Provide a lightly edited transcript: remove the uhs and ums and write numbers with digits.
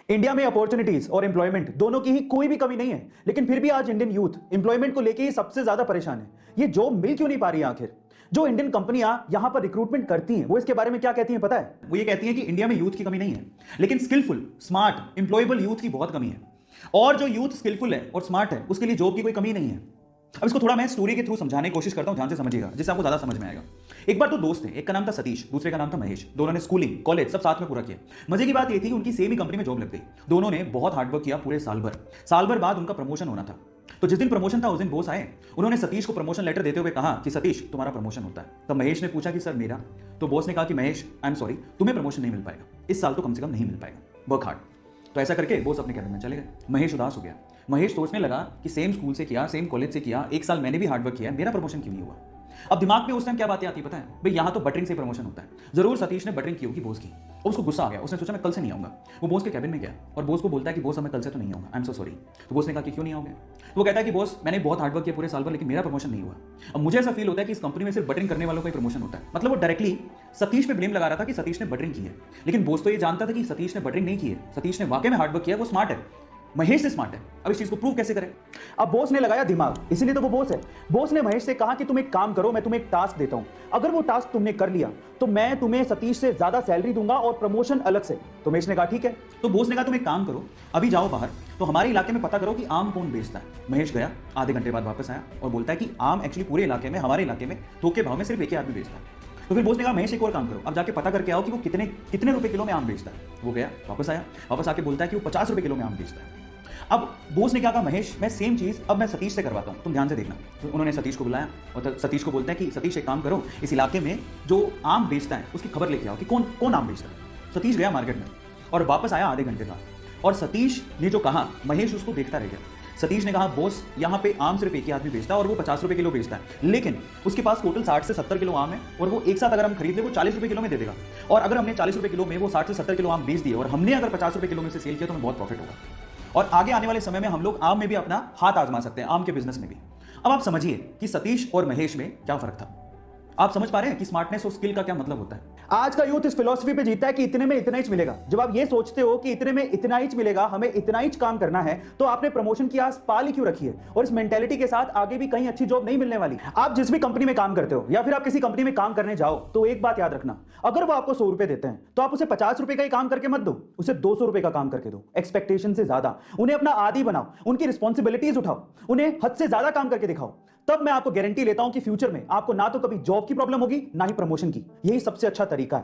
India में opportunities और employment दोनों की ही कोई भी कमी नहीं है, लेकिन फिर भी आज इंडियन यूथ एम्प्लॉयमेंट को लेकर ही सबसे ज्यादा परेशान है। ये जॉब मिल क्यों नहीं पा रही है आखिर? जो इंडियन कंपनियां यहां पर रिक्रूटमेंट करती हैं वो इसके बारे में क्या कहती हैं पता है? वो ये कहती हैं कि इंडिया में यूथ की कमी नहीं है, लेकिन स्किलफुल, स्मार्ट, एम्प्लॉयबल यूथ की बहुत कमी है। और जो यूथ स्किलफुल है और स्मार्ट है उसके लिए जॉब की कोई कमी नहीं है। अब इसको थोड़ा मैं स्टोरी के थ्रू समझाने की कोशिश करता हूं, ध्यान से समझिएगा जिससे आपको ज्यादा समझ में आएगा। एक बार दो दोस्त थे, एक का नाम था सतीश, दूसरे का नाम था महेश। दोनों ने स्कूलिंग, कॉलेज सब साथ में पूरा किया। मजे की बात यह थी कि उनकी सेम ही कंपनी में जॉब लग गई। दोनों ने बहुत हार्डवर्क किया पूरे साल भर बाद उनका प्रमोशन होना था। तो जिस दिन प्रमोशन था उस दिन बॉस आए, उन्होंने सतीश को प्रमोशन लेटर देते हुए कहा कि सतीश तुम्हारा प्रमोशन होता है। तब महेश ने पूछा कि सर मेरा? तो बॉस ने कहा कि महेश आई एम सॉरी, तुम्हें प्रमोशन नहीं मिल पाएगा, इस साल तो कम से कम नहीं मिल पाएगा, वर्क हार्ड। तो ऐसा करके बॉस अपने कैबिन में चले गए। महेश उदास हो गया। महेश सोचने लगा कि सेम स्कूल से किया, सेम कॉलेज से किया, एक साल मैंने भी हार्डवर्क किया, मेरा प्रमोशन क्यों नहीं हुआ? अब दिमाग में उस टाइम क्या बातें आती पता है भाई, यहां तो बटरिंग से प्रमोशन होता है। जरूर सतीश ने बटरिंग की होगी बॉस की, और उसको गुस्सा आ गया। उसने सोचा मैं कल से नहीं आऊंगा। वो बॉस के कैबिन में गया और बॉस को बोलता है कि बॉस मैं कल से तो नहीं आऊंगा, आई एम सो सॉरी। तो बॉस ने कहा कि क्यों नहीं आओगे? तो वो कहता है कि बॉस मैंने बहुत हार्डवर्क किया पूरे साल भर, लेकिन मेरा प्रमोशन नहीं हुआ। अब मुझे ऐसा फील होता है कि इस कंपनी में सिर्फ बटरिंग करने वालों का ही प्रमोशन होता है। मतलब वो डायरेक्टली सतीश पे ब्लेम लगा रहा था कि सतीश ने बटरिंग की है, लेकिन बॉस तो ये जानता था कि सतीश ने बटरिंग नहीं की है, सतीश ने वाकई में हार्डवर्क किया, वो स्मार्ट है, महेश से स्मार्ट है। अब इस चीज को प्रूव कैसे करें? अब बॉस ने लगाया दिमाग, इसीलिए तो वो बॉस है। बॉस ने महेश से कहा कि तुम एक काम करो, मैं तुम्हें एक टास्क देता हूं, अगर वो टास्क तुमने कर लिया तो मैं तुम्हें सतीश से ज्यादा सैलरी दूंगा और प्रमोशन अलग से। तो महेश ने कहा ठीक है। तो बॉस ने कहा तुम एक काम करो, अभी जाओ बाहर, तो हमारे इलाके में पता करो कि आम कौन बेचता है। महेश गया, आधे घंटे बाद वापस आया और बोलता है कि आम एक्चुअली पूरे इलाके में, हमारे इलाके में थोक के भाव में सिर्फ एक ही आदमी बेचता है। तो फिर बॉस ने कहा महेश एक और काम करो, अब जाके पता करके आओ कि वो कितने कितने रुपए किलो में आम बेचता है। वो गया, वापस आया, वापस आके बोलता है कि वो 50 रुपए किलो में आम बेचता है। अब बॉस ने क्या कहा, महेश मैं सेम चीज अब मैं सतीश से करवाता हूं, तुम ध्यान से देखना। तो उन्होंने सतीश को बुलाया और सतीश को बोलता है कि सतीश एक काम करो, इस इलाके में जो आम बेचता है उसकी खबर लेके आओ कि कौन कौन आम बेचता है। सतीश गया मार्केट में और वापस आया आधे घंटे बाद, और सतीश ने जो कहा महेश उसको देखता रह गया। सतीश ने कहा बॉस यहाँ पे आम सिर्फ एक ही आदमी बेचता है और वो 50 रुपए किलो बेचता है, लेकिन उसके पास टोटल 60 से 70 किलो आम है और वो एक साथ अगर हम खरीद ले वो 40 रुपए किलो में दे देगा। और अगर हमने 40 रुपए किलो में वो 60 से 70 किलो आम बेच दिए और हमने अगर 50 रुपए किलो में से सेल किया तो हमें बहुत प्रॉफिट होगा। और आगे आने वाले समय में हम लोग आम में भी अपना हाथ आजमा सकते हैं, आम के बिजनेस में भी। अब आप समझिए कि सतीश और महेश में क्या फर्क था। आप समझ पा रहे हैं कि स्मार्टनेस और स्किल का क्या मतलब होता है? आज का यूथ इस फिलॉसफी पे जीता है कि इतने में इतना ही मिलेगा। जब आप ये सोचते हो कि इतने में इतना ही मिलेगा, हमें इतना ही काम करना है, तो आपने प्रमोशन की आस पाल ही क्यों रखी है? और इस मेंटेलिटी के साथ आगे भी कहीं अच्छी जॉब नहीं मिलने वाली। आप जिस भी कंपनी में काम करते हो या फिर आप किसी कंपनी में काम करने जाओ, तो एक बात याद रखना, अगर वो आपको 100 रुपए देते हैं तो आप उसे 50 रुपए का ही काम करके मत दो, उसे 200 रुपए का काम करके दो। एक्सपेक्टेशन से ज्यादा उन्हें अपना आदी बनाओ, उनकी रिस्पॉन्सिबिलिटीज उठाओ, उन्हें हद से ज्यादा काम करके दिखाओ। तब मैं आपको गारंटी लेता हूं कि फ्यूचर में आपको ना तो कभी जॉब की प्रॉब्लम होगी, ना ही प्रमोशन की। यही सबसे अच्छा तरीका है।